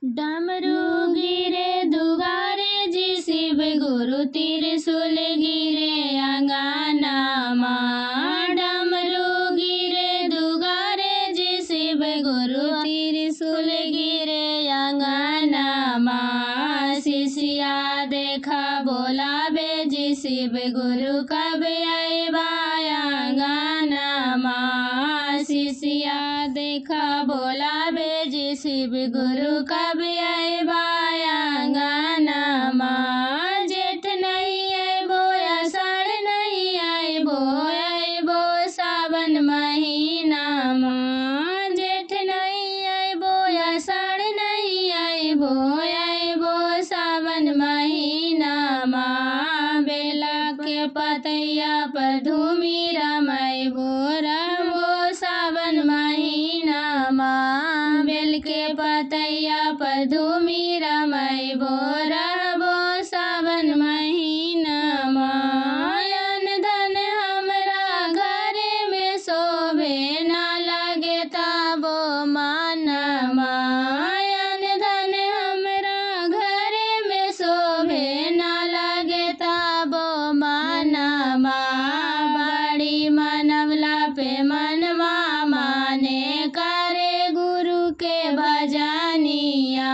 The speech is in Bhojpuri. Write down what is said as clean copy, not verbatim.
डमरू गिरे दुगारे जी शिव गुरु त्रिशूल गिरे अंगनामा। डमरू गिरे दुगारे जी शिव गुरु त्रिशूल गिरे अंगनामा। शिष्या देखा बोलावे जी शिव गुरु कब आएबा अंगनामा। शिष्या देखा बोलावे जी शिव गुरु कब आएबा अंगनामा। जेठ नहीं आएबो आषाढ़ नहीं आएबो सावन महीनामा। जेठ नहीं आएबो आषाढ़ नहीं आएबो सावन महीनामा। बेला के पतैया पर धूमि रमैबो सावन महीनामा। बेल के पतैया पर धूमि रमैबो रहबो सावन महीनामा। अन धन हमरा घरे में शोभे ना लगे ताबो मानमा। अन धन हमरा घरे में शोभे ना लगे ताबो मानमा। बड़ी मनवला पे मनवा माने करे गुरु के भजनिया।